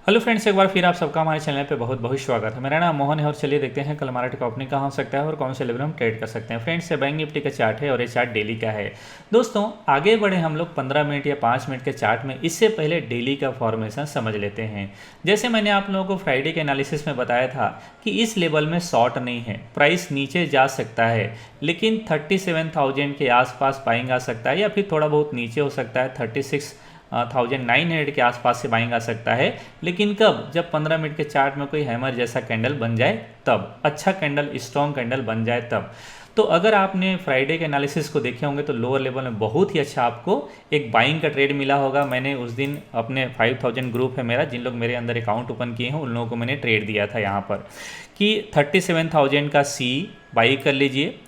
Hello friends, एक बार फिर आप सबका हमारे चैनल पे बहुत बहुत स्वागत है। मेरा नाम मोहन है और चलिए देखते हैं कल हमारा ओपनिंग कहाँ हो सकता है और कौन से लेवल हम ट्रेड कर सकते हैं। फ्रेंड्स, ये बैंक निफ्टी का चार्ट है और ये चार्ट डेली का है। दोस्तों, आगे बढ़े हम लोग 15 मिनट या 5 मिनट के चार्ट में। इससे पहले डेली का फॉर्मेशन समझ लेते हैं। जैसे मैंने आप लोगों को फ्राइडे के एनालिसिस में बताया था कि इस लेवल में शॉर्ट नहीं है, प्राइस नीचे जा सकता है, लेकिन 37,000 के आसपास बाइंग आ सकता है या फिर थोड़ा बहुत नीचे हो सकता है। 36,900 के आसपास से बाइंग आ सकता है, लेकिन कब? जब 15 मिनट के चार्ट में कोई हैमर जैसा कैंडल बन जाए तब, अच्छा कैंडल, स्ट्रॉन्ग कैंडल बन जाए तब। तो अगर आपने फ्राइडे के एनालिसिस को देखे होंगे तो लोअर लेवल में बहुत ही अच्छा आपको एक बाइंग का ट्रेड मिला होगा। मैंने उस दिन अपने 5000 ग्रुप है मेरा, जिन लोग मेरे अंदर अकाउंट ओपन किए हैं उन लोगों को मैंने ट्रेड दिया था यहाँ पर कि 37,000 का सी बाई कर लीजिए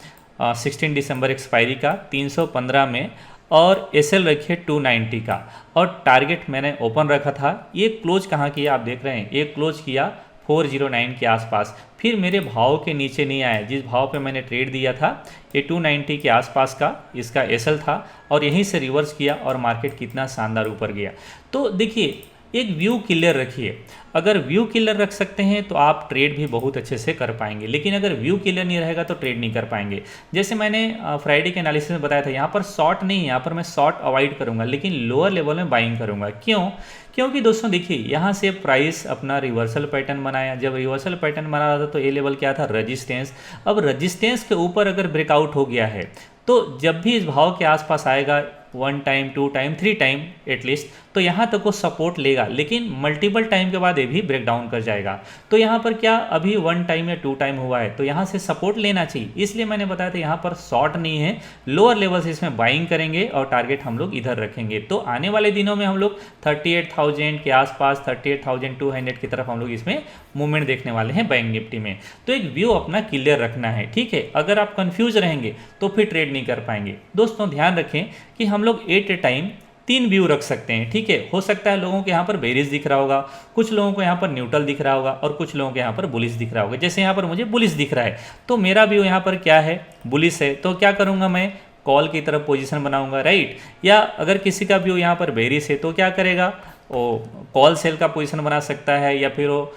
16 दिसंबर एक्सपायरी का 315 में, और एसएल रखिए 290 का, और टारगेट मैंने ओपन रखा था। ये क्लोज कहाँ किया आप देख रहे हैं, ये क्लोज किया 409 के आसपास। फिर मेरे भाव के नीचे नहीं आया, जिस भाव पे मैंने ट्रेड दिया था ये 290 के आसपास का इसका एसएल था, और यहीं से रिवर्स किया और मार्केट कितना शानदार ऊपर गया। तो देखिए, एक व्यू क्लियर रखिए। अगर व्यू क्लियर रख सकते हैं तो आप ट्रेड भी बहुत अच्छे से कर पाएंगे, लेकिन अगर व्यू क्लियर नहीं रहेगा तो ट्रेड नहीं कर पाएंगे। जैसे मैंने फ्राइडे के एनालिसिस में बताया था, यहाँ पर शॉर्ट नहीं, यहाँ पर मैं शॉर्ट अवॉइड करूँगा, लेकिन लोअर लेवल में बाइंग करूँगा। क्यों? क्योंकि दोस्तों देखिए, यहाँ से प्राइस अपना रिवर्सल पैटर्न बनाया। जब रिवर्सल पैटर्न बना रहा था तो ये लेवल क्या था? रजिस्टेंस। अब रजिस्टेंस के ऊपर अगर ब्रेकआउट हो गया है तो जब भी इस भाव के आसपास आएगा 1 टाइम, 2 टाइम, 3 टाइम एटलीस्ट, तो यहाँ तक वो सपोर्ट लेगा, लेकिन मल्टीपल टाइम के बाद ये भी ब्रेक डाउन कर जाएगा। तो यहाँ पर क्या अभी 1 टाइम या 2 टाइम हुआ है, तो यहाँ से सपोर्ट लेना चाहिए। इसलिए मैंने बताया था यहाँ पर शॉर्ट नहीं है, लोअर लेवल से इसमें बाइंग करेंगे और टारगेट हम लोग इधर रखेंगे। तो आने वाले दिनों में हम लोग 38,000 के आसपास, 38,200 की तरफ हम लोग इसमें मूवमेंट देखने वाले हैं बैंक निफ्टी में। तो एक व्यू अपना क्लियर रखना है, ठीक है। अगर आप कंफ्यूज रहेंगे तो फिर ट्रेड नहीं कर पाएंगे। दोस्तों ध्यान रखें कि हम लोग एट ए टाइम 3 व्यू रख सकते हैं, ठीक है। हो सकता है लोगों के यहाँ पर बेरिश दिख रहा होगा, कुछ लोगों को यहाँ पर न्यूट्रल दिख रहा होगा, और कुछ लोगों के यहाँ पर बुलिश दिख रहा होगा। जैसे यहाँ पर मुझे बुलिश दिख रहा है, तो मेरा व्यू यहाँ पर क्या है? बुलिश है। तो क्या करूँगा मैं? कॉल की तरफ पोजीशन बनाऊंगा, राइट। या अगर किसी का व्यू यहाँ पर बेरिश है तो क्या करेगा? वो कॉल सेल का पोजीशन बना सकता है, या फिर वो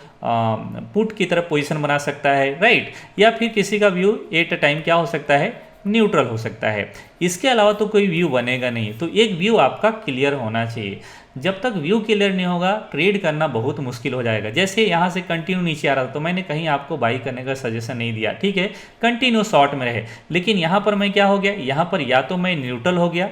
पुट की तरफ पोजीशन बना सकता है, राइट। या फिर किसी का व्यू एट अ टाइम क्या हो सकता है? न्यूट्रल हो सकता है। इसके अलावा तो कोई व्यू बनेगा नहीं। तो एक व्यू आपका क्लियर होना चाहिए। जब तक व्यू क्लियर नहीं होगा ट्रेड करना बहुत मुश्किल हो जाएगा। जैसे यहाँ से कंटिन्यू नीचे आ रहा था तो मैंने कहीं आपको बाई करने का सजेशन नहीं दिया, ठीक है, कंटिन्यू शॉर्ट में रहे। लेकिन यहाँ पर मैं क्या हो गया? यहाँ पर या तो मैं न्यूट्रल हो गया,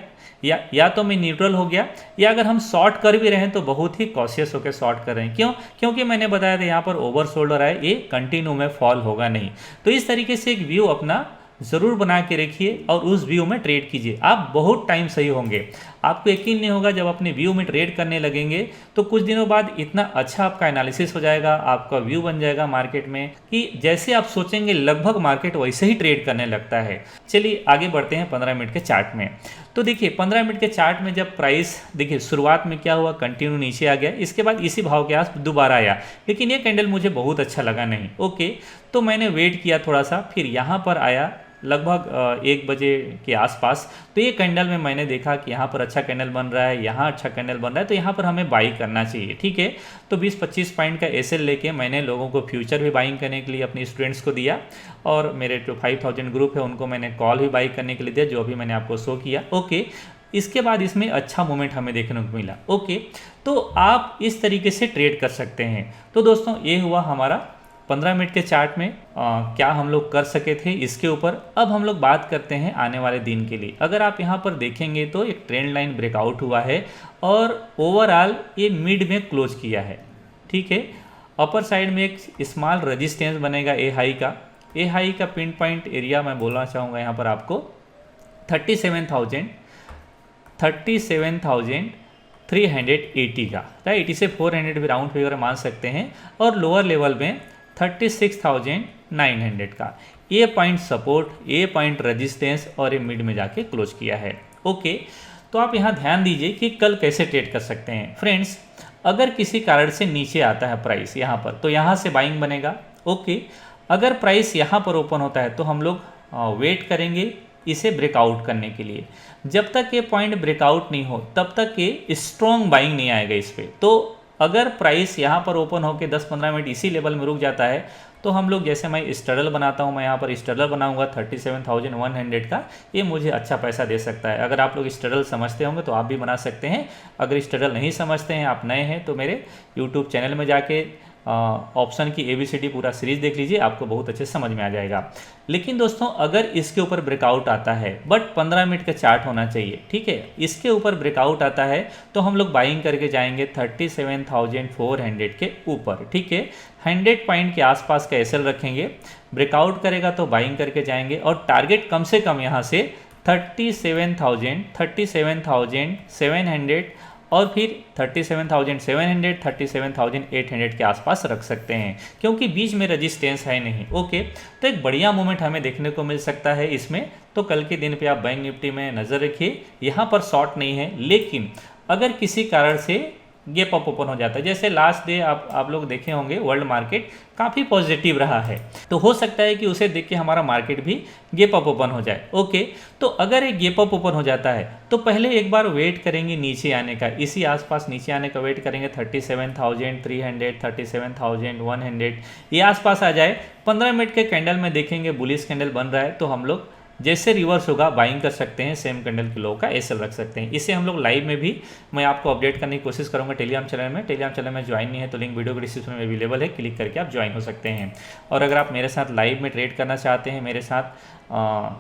या तो मैं न्यूट्रल हो गया, या अगर हम शॉर्ट कर भी रहे हैं तो बहुत ही कॉशियस होकर शॉर्ट कर रहे हैं। क्यों? क्योंकि मैंने बताया था यहाँ पर ओवर शोल्डर है, ये कंटिन्यू में फॉल होगा नहीं। तो इस तरीके से एक व्यू अपना ज़रूर बना के रखिए और उस व्यू में ट्रेड कीजिए। आप बहुत टाइम सही होंगे। आपको यकीन नहीं होगा, जब अपने व्यू में ट्रेड करने लगेंगे तो कुछ दिनों बाद इतना अच्छा आपका एनालिसिस हो जाएगा, आपका व्यू बन जाएगा मार्केट में कि जैसे आप सोचेंगे लगभग मार्केट वैसे ही ट्रेड करने लगता है। चलिए आगे बढ़ते हैं 15 मिनट के चार्ट में। तो देखिए 15 मिनट के चार्ट में जब प्राइस, देखिए शुरुआत में क्या हुआ? कंटिन्यू नीचे आ गया, इसके बाद इसी भाव के आस दोबारा आया, लेकिन ये कैंडल मुझे बहुत अच्छा लगा नहीं। ओके, तो मैंने वेट किया थोड़ा सा, फिर यहाँ पर आया लगभग 1 बजे के आसपास। तो ये कैंडल में मैंने देखा कि यहाँ पर अच्छा कैंडल बन रहा है, यहाँ अच्छा कैंडल बन रहा है, तो यहाँ पर हमें बाई करना चाहिए, ठीक है। तो 20-25 पॉइंट का एसएल लेके मैंने लोगों को फ्यूचर भी बाइंग करने के लिए अपने स्टूडेंट्स को दिया, और मेरे जो 5000 ग्रुप है उनको मैंने कॉल भी बाई करने के लिए दिया, जो अभी मैंने आपको शो किया। ओके, इसके बाद इसमें अच्छा मोमेंट हमें देखने को मिला। ओके, तो आप इस तरीके से ट्रेड कर सकते हैं। तो दोस्तों ये हुआ हमारा 15 मिनट के चार्ट में क्या हम लोग कर सके थे इसके ऊपर। अब हम लोग बात करते हैं आने वाले दिन के लिए। अगर आप यहाँ पर देखेंगे तो एक ट्रेंड लाइन ब्रेकआउट हुआ है और ओवरऑल ये मिड में क्लोज किया है, ठीक है। अपर साइड में एक स्मॉल रेजिस्टेंस बनेगा ए हाई का। ए हाई का पिन पॉइंट एरिया मैं बोलना चाहूँगा यहाँ पर आपको 37,380 का, राइट। इसे 400 भी राउंड फिगर मान सकते हैं, और लोअर लेवल में 36,900 का। ये पॉइंट सपोर्ट, ये पॉइंट रेजिस्टेंस, और ये मिड में जाके क्लोज किया है। ओके, तो आप यहाँ ध्यान दीजिए कि कल कैसे ट्रेड कर सकते हैं। फ्रेंड्स, अगर किसी कारण से नीचे आता है प्राइस यहाँ पर, तो यहाँ से बाइंग बनेगा। ओके, अगर प्राइस यहाँ पर ओपन होता है तो हम लोग वेट करेंगे इसे ब्रेकआउट करने के लिए। जब तक ये पॉइंट ब्रेकआउट नहीं हो तब तक ये स्ट्रॉन्ग बाइंग नहीं आएगा इस पर। तो अगर प्राइस यहाँ पर ओपन होकर 10-15 मिनट इसी लेवल में रुक जाता है तो हम लोग, जैसे मैं स्ट्रगल बनाता हूँ, मैं यहाँ पर स्ट्रगल बनाऊंगा 37,100 का, ये मुझे अच्छा पैसा दे सकता है। अगर आप लोग स्ट्रगल समझते होंगे तो आप भी बना सकते हैं। अगर स्ट्रगल नहीं समझते हैं, आप नए हैं, तो मेरे यूट्यूब चैनल में जाके ऑप्शन की ABCD पूरा सीरीज देख लीजिए, आपको बहुत अच्छे समझ में आ जाएगा। लेकिन दोस्तों अगर इसके ऊपर ब्रेकआउट आता है, बट 15 मिनट का चार्ट होना चाहिए, ठीक है, इसके ऊपर ब्रेकआउट आता है तो हम लोग बाइंग करके जाएंगे 37,400 के ऊपर, ठीक है। 100 पॉइंट के आसपास का एसएल रखेंगे, ब्रेकआउट करेगा तो बाइंग करके जाएंगे और टारगेट कम से कम यहाँ से 37,700 और फिर 37,700, 37,800 के आसपास रख सकते हैं, क्योंकि बीच में रजिस्टेंस है नहीं। ओके, तो एक बढ़िया मूवमेंट हमें देखने को मिल सकता है इसमें। तो कल के दिन पे आप बैंक निफ्टी में नज़र रखिए, यहाँ पर शॉर्ट नहीं है, लेकिन अगर किसी कारण से गैप अप ओपन हो जाता है, जैसे लास्ट डे आप लोग देखे होंगे वर्ल्ड मार्केट काफ़ी पॉजिटिव रहा है, तो हो सकता है कि उसे देख के हमारा मार्केट भी गैप अप ओपन हो जाए। ओके, तो अगर एक गैप अप ओपन हो जाता है तो पहले एक बार वेट करेंगे नीचे आने का, इसी आसपास नीचे आने का वेट करेंगे 37,300, 37,100, ये आसपास आ जाए। 15 मिनट के कैंडल में देखेंगे बुलिश कैंडल बन रहा है तो हम लोग जैसे रिवर्स होगा बाइंग कर सकते हैं, सेम कैंडल के लो का एसएल रख सकते हैं। इसे हम लोग लाइव में भी मैं आपको अपडेट करने की कोशिश करूंगा टेलीग्राम चैनल में। टेलीग्राम चैनल में ज्वाइन नहीं है तो लिंक वीडियो के डिस्क्रिप्शन में अवेलेबल है, क्लिक करके आप ज्वाइन हो सकते हैं। और अगर आप मेरे साथ लाइव में ट्रेड करना चाहते हैं, मेरे साथ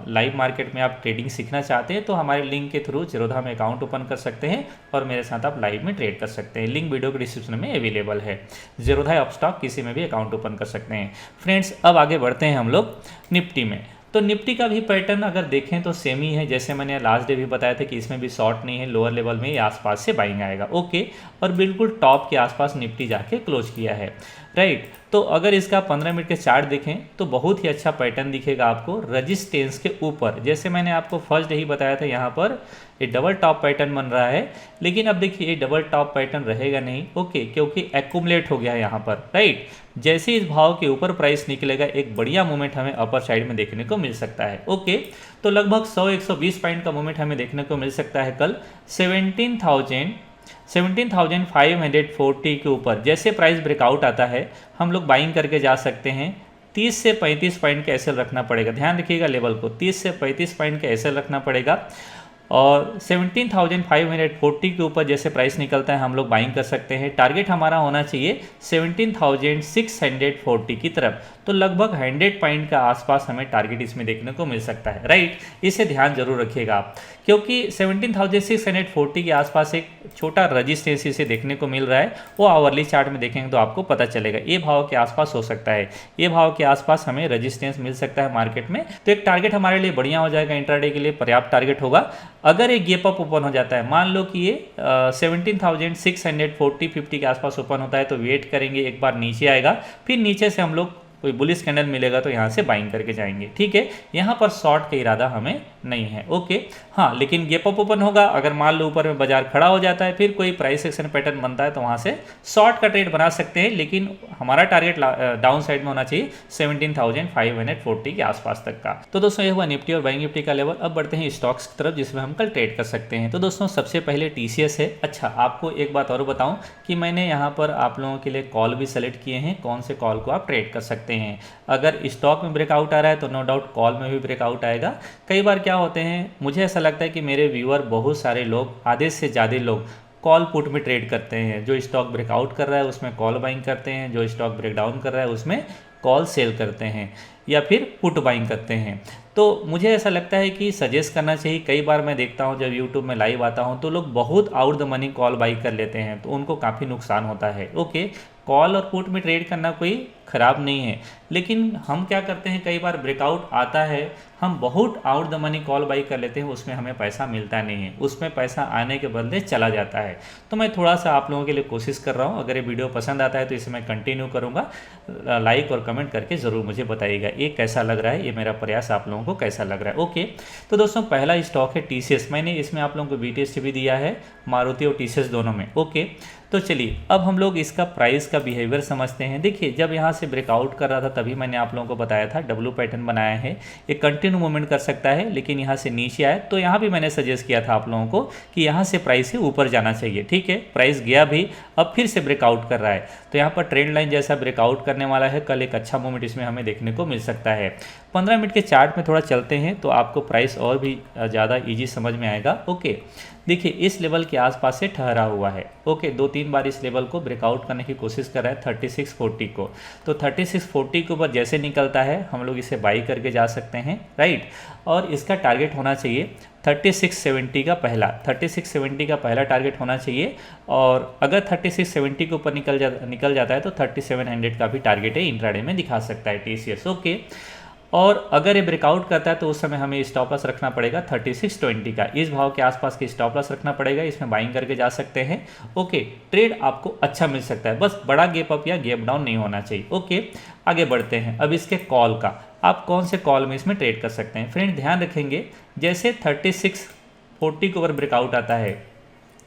लाइव मार्केट में आप ट्रेडिंग सीखना चाहते हैं, तो हमारे लिंक के थ्रू ज़ीरोधा में अकाउंट ओपन कर सकते हैं और मेरे साथ आप लाइव में ट्रेड कर सकते हैं। लिंक वीडियो के डिस्क्रिप्शन में अवेलेबल है। ज़ीरोधा अपस्टॉक किसी में भी अकाउंट ओपन कर सकते हैं। फ्रेंड्स, अब आगे बढ़ते हैं हम लोग निफ्टी में। तो निफ्टी का भी पैटर्न अगर देखें तो सेम ही है, जैसे मैंने लास्ट डे भी बताया था कि इसमें भी शॉर्ट नहीं है, लोअर लेवल में ही आसपास से बाइंग आएगा। ओके, और बिल्कुल टॉप के आसपास निफ्टी जाके क्लोज किया है, राइट। तो अगर इसका 15 मिनट के चार्ट देखें तो बहुत ही अच्छा पैटर्न दिखेगा आपको रजिस्टेंस के ऊपर। जैसे मैंने आपको फर्स्ट डे ही बताया था, यहाँ पर ये डबल टॉप पैटर्न बन रहा है, लेकिन अब देखिए ये डबल टॉप पैटर्न रहेगा नहीं, ओके, क्योंकि एक्यूमुलेट हो गया है यहाँ पर, राइट। जैसे इस भाव के ऊपर प्राइस निकलेगा एक बढ़िया मूवमेंट हमें अपर साइड में देखने को मिल सकता है। ओके, तो लगभग 100-120 पॉइंट का मूवमेंट हमें देखने को मिल सकता है कल 17,540 के ऊपर। जैसे प्राइस ब्रेकआउट आता है हम लोग बाइंग करके जा सकते हैं। 30 से 35 पॉइंट का एसएल रखना पड़ेगा, ध्यान रखिएगा लेवल को, 30 से 35 पॉइंट का एसएल रखना पड़ेगा। और 17,540 के ऊपर जैसे प्राइस निकलता है हम लोग बाइंग कर सकते हैं। टारगेट हमारा होना चाहिए 17,640 की तरफ, तो लगभग 100 पॉइंट का आसपास हमें टारगेट इसमें देखने को मिल सकता है, राइट। इसे ध्यान जरूर रखिएगा आप, क्योंकि 17,640 के आसपास एक छोटा रजिस्टेंस इसे देखने को मिल रहा है, वो आवरली चार्ट में देखेंगे तो आपको पता चलेगा। ये भाव के आसपास हो सकता है, ये भाव के आसपास हमें रजिस्टेंस मिल सकता है मार्केट में, तो एक टारगेट हमारे लिए बढ़िया हो जाएगा, इंट्राडे के लिए पर्याप्त टारगेट होगा। अगर एक गैप अप ओपन हो जाता है, मान लो कि ये 17,640-50 के आसपास ओपन होता है, तो वेट करेंगे, एक बार नीचे आएगा, फिर नीचे से हम लोग कोई बुलिश कैंडल मिलेगा तो यहाँ से बाइंग करके जाएंगे, ठीक है। यहाँ पर शॉर्ट का इरादा हमें नहीं है, ओके। हाँ, लेकिन गैप अप ओपन होगा, अगर मान लो ऊपर में बाजार खड़ा हो जाता है, फिर कोई प्राइस एक्शन पैटर्न बनता है तो वहाँ से शॉर्ट का ट्रेड बना सकते हैं, लेकिन हमारा टारगेट डाउन साइड में होना चाहिए 17,540 के आसपास तक का। तो दोस्तों ये हुआ निफ्टी और बैंक निफ्टी का लेवल। अब बढ़ते हैं स्टॉक्स की तरफ जिसमें हम कल ट्रेड कर सकते हैं। तो दोस्तों सबसे पहले TCS है। अच्छा, आपको एक बात और बताऊँ कि मैंने यहाँ पर आप लोगों के लिए कॉल भी सेलेक्ट किए हैं, कौन से कॉल को आप ट्रेड कर सकते हैं। अगर स्टॉक में ब्रेकआउट आ रहा है तो नो डाउट कॉल में भी ब्रेकआउट आएगा। कई बार क्या होते हैं, मुझे ऐसा लगता है कि मेरे व्यूअर बहुत सारे लोग, आधे से ज़्यादा लोग कॉल पुट में ट्रेड करते हैं। जो स्टॉक ब्रेकआउट कर रहा है उसमें कॉल बाइंग करते हैं, जो स्टॉक ब्रेकडाउन कर रहा है उसमें कॉल सेल करते हैं या फिर पुट बाइंग करते हैं। तो मुझे ऐसा लगता है कि सजेस्ट करना चाहिए। कई बार मैं देखता हूं जब यूट्यूब में लाइव आता हूं तो लोग बहुत out the money call by कर लेते हैं, तो उनको काफ़ी नुकसान होता है। ओके, कॉल और पुट में ट्रेड करना कोई ख़राब नहीं है, लेकिन हम क्या करते हैं, कई बार ब्रेकआउट आता है, हम बहुत out the money call by कर लेते हैं, उसमें हमें पैसा मिलता नहीं है, उसमें पैसा आने के बदले चला जाता है। तो मैं थोड़ा सा आप लोगों के लिए कोशिश कर रहा हूँ, अगर ये वीडियो पसंद आता है तो इसे मैं कंटिन्यू करूँगा। लाइक और कमेंट करके ज़रूर मुझे बताइएगा। ये कैसा लग रहा है, ये मेरा प्रयास आप लोगों को कैसा लग रहा है। ओके, तो दोस्तों पहला स्टॉक है TCS। मैंने इसमें आप लोगों को BTS भी दिया है, मारुति और TCS दोनों में। ओके, तो चलिए अब हम लोग इसका प्राइस का बिहेवियर समझते हैं। देखिए जब यहाँ से ब्रेकआउट कर रहा था तभी मैंने आप लोगों को बताया था डब्लू पैटर्न बनाया है, ये कंटिन्यू मूवमेंट कर सकता है, लेकिन यहाँ से नीचे आए तो यहाँ भी मैंने सजेस्ट किया था आप लोगों को कि यहाँ से प्राइस से ऊपर जाना चाहिए। ठीक है, प्राइस गया भी, अब फिर से ब्रेकआउट कर रहा है, तो यहाँ पर ट्रेंड लाइन जैसा ब्रेकआउट करने वाला है। कल एक अच्छा मूवमेंट इसमें हमें देखने को मिल सकता है। 15 मिनट के चार्ट में थोड़ा चलते हैं तो आपको प्राइस और भी ज़्यादा ईजी समझ में आएगा। ओके, देखिए इस लेवल के आसपास से ठहरा हुआ है। ओके, 2-3 बार इस लेवल को ब्रेकआउट करने की कोशिश कर रहा है 3640 को, तो 3640 के ऊपर जैसे निकलता है हम लोग इसे बाई करके जा सकते हैं, राइट। और इसका टारगेट होना चाहिए 3670 का पहला, 3670 का पहला टारगेट होना चाहिए। और अगर 3670 के ऊपर निकल जाता है तो 3700 का भी टारगेट है इंट्राडे में दिखा सकता है TCS। ओके, और अगर ये ब्रेकआउट करता है तो उस समय हमें स्टॉप लॉस रखना पड़ेगा 3620 का, इस भाव के आसपास की स्टॉप लॉस रखना पड़ेगा, इसमें बाइंग करके जा सकते हैं। ओके, ट्रेड आपको अच्छा मिल सकता है, बस बड़ा गैप अप या गैप डाउन नहीं होना चाहिए। ओके, आगे बढ़ते हैं। अब इसके कॉल का, आप कौन से कॉल में इसमें ट्रेड कर सकते हैं। फ्रेंड ध्यान रखेंगे, जैसे 3640 के ऊपर ब्रेकआउट आता है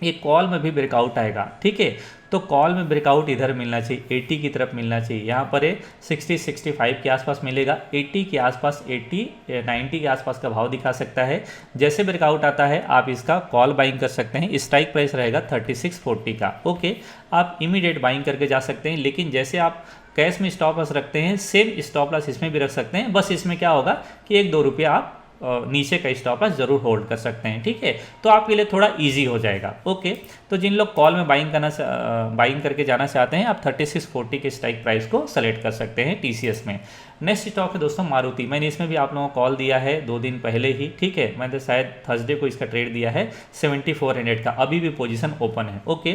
ये कॉल में भी ब्रेकआउट आएगा। ठीक है, तो कॉल में ब्रेकआउट इधर मिलना चाहिए, 80 की तरफ मिलना चाहिए। यहाँ पर 60-65 के आसपास मिलेगा, 80 के आसपास, 80-90 के आसपास का भाव दिखा सकता है। जैसे ब्रेकआउट आता है आप इसका कॉल बाइंग कर सकते हैं, स्ट्राइक प्राइस रहेगा 3640 का। ओके, आप इमीडिएट बाइंग करके जा सकते हैं, लेकिन जैसे आप कैश में स्टॉप लॉस रखते हैं सेम स्टॉप लॉस इसमें भी रख सकते हैं। बस इसमें क्या होगा कि 1-2 रुपया आप नीचे का स्टॉप लॉस जरूर होल्ड कर सकते हैं। ठीक है, तो आपके लिए थोड़ा इजी हो जाएगा। ओके, तो जिन लोग कॉल में बाइंग करके जाना चाहते हैं आप 3640 के स्ट्राइक प्राइस को सेलेक्ट कर सकते हैं TCS में। नेक्स्ट स्टॉक है दोस्तों मारुति। मैंने इसमें भी आप लोगों को कॉल दिया है 2 दिन पहले ही। ठीक है, मैंने शायद थर्सडे को इसका ट्रेड दिया है 7400 का, अभी भी पोजीशन ओपन है। ओके,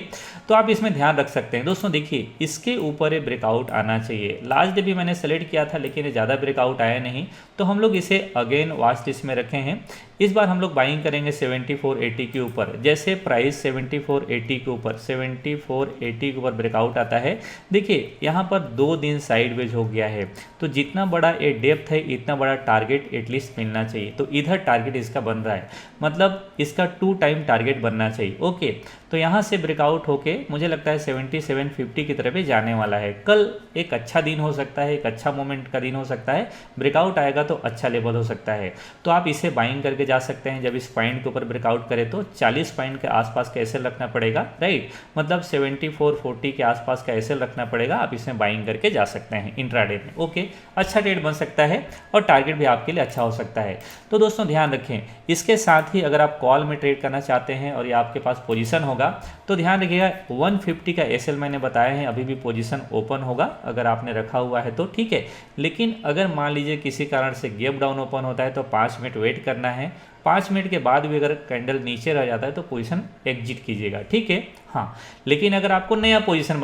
तो आप इसमें ध्यान रख सकते हैं दोस्तों। देखिए इसके ऊपर ये ब्रेकआउट आना चाहिए, लास्ट डे भी मैंने सेलेक्ट किया था लेकिन ये ज़्यादा ब्रेकआउट आया नहीं, तो हम लोग इसे अगेन वॉच लिस्ट में रखे हैं। इस बार हम लोग बाइंग करेंगे 7480 के ऊपर। जैसे प्राइस 7480 के ऊपर 7480 के ऊपर ब्रेकआउट आता है, देखिए यहाँ पर 2 दिन साइडवेज हो गया है, तो जितना बड़ा ये डेप्थ है इतना बड़ा टारगेट एटलीस्ट मिलना चाहिए। तो इधर टारगेट इसका बन रहा है, मतलब इसका 2 टाइम टारगेट बनना चाहिए। ओके, तो यहाँ से ब्रेकआउट होके मुझे लगता है 7750 की तरफ ही जाने वाला है। कल एक अच्छा दिन हो सकता है, एक अच्छा मोमेंट का दिन हो सकता है, ब्रेकआउट आएगा तो अच्छा लेवल हो सकता है, तो आप इसे बाइंग करके जा सकते हैं। जब इस पॉइंट के ऊपर ब्रेकआउट करे तो 40 पॉइंट के आसपास का एसएल रखना पड़ेगा, राइट, मतलब 7440 के आसपास का एसएल रखना पड़ेगा, आप इसमें बाइंग करके जा सकते हैं इंट्राडे में। ओके, अच्छा ट्रेड बन सकता है और टारगेट भी आपके लिए अच्छा हो सकता है। तो दोस्तों ध्यान रखें, इसके साथ ही अगर आप कॉल में ट्रेड करना चाहते हैं और ये आपके पास पोजीशन होगा तो ध्यान रखिएगा 150 का एसएल मैंने बताया है, अभी भी पोजीशन ओपन होगा अगर आपने रखा हुआ है तो। ठीक है, लेकिन अगर मान लीजिए किसी कारण से गैप डाउन ओपन होता है तो 5 मिनट वेट करना है, 5 मिनट के बाद भी अगर कैंडल नीचे रह जाता है तो पोजीशन एग्जिट कीजिएगा। ठीक है, हाँ, लेकिन अगर आपको नया पोजीशन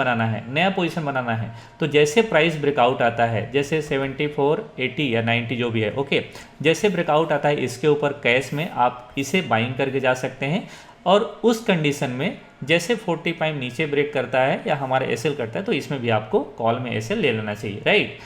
बनाना है तो जैसे प्राइस ब्रेकआउट आता है, जैसे 7480 या 90 जो भी है, ओके, जैसे ब्रेकआउट आता है इसके ऊपर कैश में आप इसे बाइंग करके जा सकते हैं। और उस कंडीशन में जैसे 45 नीचे ब्रेक करता है या हमारे एसएल करता है तो इसमें भी आपको कॉल में एसएल ले लेना चाहिए, राइट।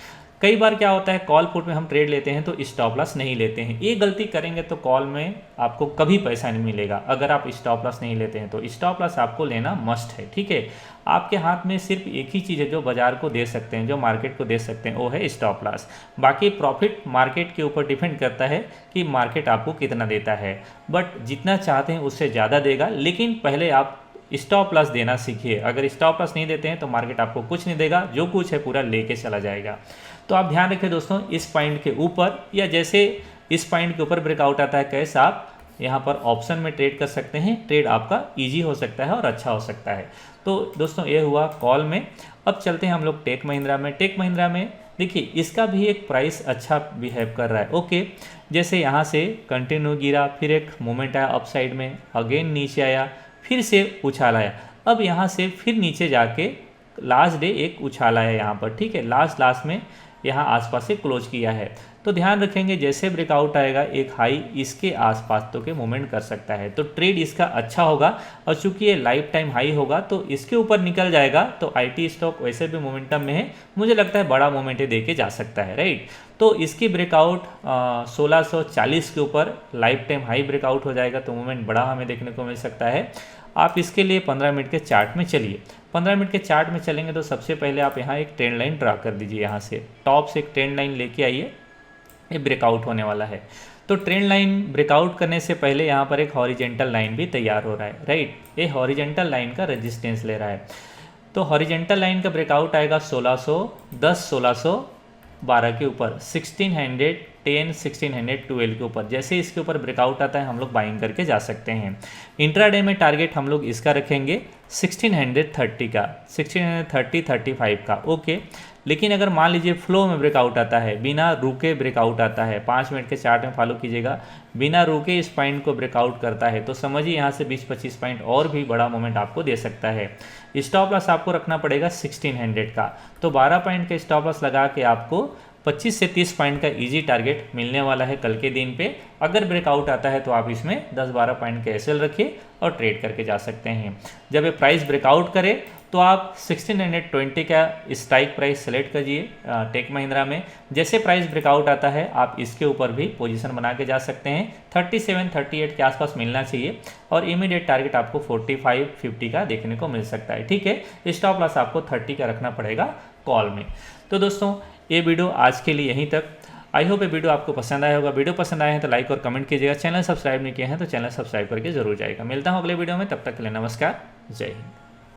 कई बार क्या होता है कॉल पुट में हम ट्रेड लेते हैं तो स्टॉप लॉस नहीं लेते हैं, ये गलती करेंगे तो कॉल में आपको कभी पैसा नहीं मिलेगा। अगर आप स्टॉप लॉस नहीं लेते हैं तो स्टॉप लॉस आपको लेना मस्ट है। ठीक है, आपके हाथ में सिर्फ एक ही चीज़ है जो बाजार को दे सकते हैं, जो मार्केट को दे सकते हैं, वो है स्टॉप लॉस। बाकी प्रॉफिट मार्केट के ऊपर डिपेंड करता है कि मार्केट आपको कितना देता है, बट जितना चाहते हैं उससे ज़्यादा देगा, लेकिन पहले आप स्टॉप लॉस देना सीखिए। अगर स्टॉप लॉस नहीं देते हैं तो मार्केट आपको कुछ नहीं देगा, जो कुछ है पूरा लेके चला जाएगा। तो आप ध्यान रखें दोस्तों, इस पॉइंट के ऊपर या जैसे इस पॉइंट के ऊपर ब्रेकआउट आता है कैश, आप यहाँ पर ऑप्शन में ट्रेड कर सकते हैं, ट्रेड आपका इजी हो सकता है और अच्छा हो सकता है। तो दोस्तों ये हुआ कॉल में। अब चलते हैं हम लोग टेक महिंद्रा में। टेक महिंद्रा में देखिए इसका भी एक प्राइस अच्छा बिहेव कर रहा है। ओके, जैसे यहाँ से कंटिन्यू गिरा, फिर एक मोमेंट आया अप साइड में, अगेन नीचे आया, फिर से उछाल आया, अब यहाँ से फिर नीचे जाके लास्ट डे एक उछाल आया यहाँ पर। ठीक है, लास्ट में यहाँ आसपास से क्लोज किया है। तो ध्यान रखेंगे जैसे ब्रेकआउट आएगा एक हाई इसके आसपास तो के मूवमेंट कर सकता है, तो ट्रेड इसका अच्छा होगा। और चूंकि ये लाइफ टाइम हाई होगा तो इसके ऊपर निकल जाएगा तो आईटी स्टॉक वैसे भी मोमेंटम में है, मुझे लगता है बड़ा मोमेंट दे के जा सकता है, राइट। तो इसकी ब्रेकआउट 1640 के ऊपर लाइफ टाइम हाई ब्रेकआउट हो जाएगा तो मूवमेंट बड़ा हमें देखने को मिल सकता है। आप इसके लिए 15 मिनट के चार्ट में चलिए। 15 मिनट के चार्ट में चलेंगे तो सबसे पहले आप यहाँ एक ट्रेंड लाइन ड्रा कर दीजिए। यहाँ से टॉप से एक ट्रेंड लाइन लेके आइए, ये ब्रेकआउट होने वाला है। तो ट्रेंड लाइन ब्रेकआउट करने से पहले यहाँ पर एक हॉरिजेंटल लाइन भी तैयार हो रहा है, राइट। ये हॉरिजेंटल लाइन का रेजिस्टेंस ले रहा है। तो हॉरिजेंटल लाइन का ब्रेकआउट आएगा 1610 1612 के ऊपर, 1610 1612 के ऊपर। जैसे इसके ऊपर ब्रेकआउट आता है हम लोग बाइंग करके जा सकते हैं। इंट्राडे में टारगेट हम लोग इसका रखेंगे 1630 का, 1630 35 का, ओके। लेकिन अगर मान लीजिए फ्लो में ब्रेकआउट आता है, बिना रुके ब्रेकआउट आता है, 5 मिनट के चार्ट में फॉलो कीजिएगा, बिना रुके इस पॉइंट को ब्रेकआउट करता है तो समझिए यहाँ से 20-25 पॉइंट और भी बड़ा मोमेंट आपको दे सकता है। स्टॉप लॉस आपको रखना पड़ेगा 1600 का। तो 12 पॉइंट का स्टॉप लॉस लगा के आपको 25 से 30 पॉइंट का इजी टारगेट मिलने वाला है कल के दिन पे। अगर ब्रेकआउट आता है तो आप इसमें 10-12 पॉइंट के एसएल रखिए और ट्रेड करके जा सकते हैं। जब ये प्राइस ब्रेकआउट करे तो आप 1620 का स्ट्राइक प्राइस सेलेक्ट कीजिए टेक महिंद्रा में। जैसे प्राइस ब्रेकआउट आता है आप इसके ऊपर भी पोजीशन बना के जा सकते हैं। 37-38 के आसपास मिलना चाहिए और इमीडिएट टारगेट आपको 45-50 का देखने को मिल सकता है, ठीक है। स्टॉप लॉस आपको 30 का रखना पड़ेगा कॉल में। तो दोस्तों ये वीडियो आज के लिए यहीं तक। आई होप ये वीडियो आपको पसंद आया होगा। वीडियो पसंद आए हैं तो लाइक और कमेंट कीजिएगा। चैनल सब्सक्राइब नहीं किए हैं तो चैनल सब्सक्राइब करके जरूर जाएगा। मिलता हूँ अगले वीडियो में, तब तक के लिए नमस्कार, जय हिंद।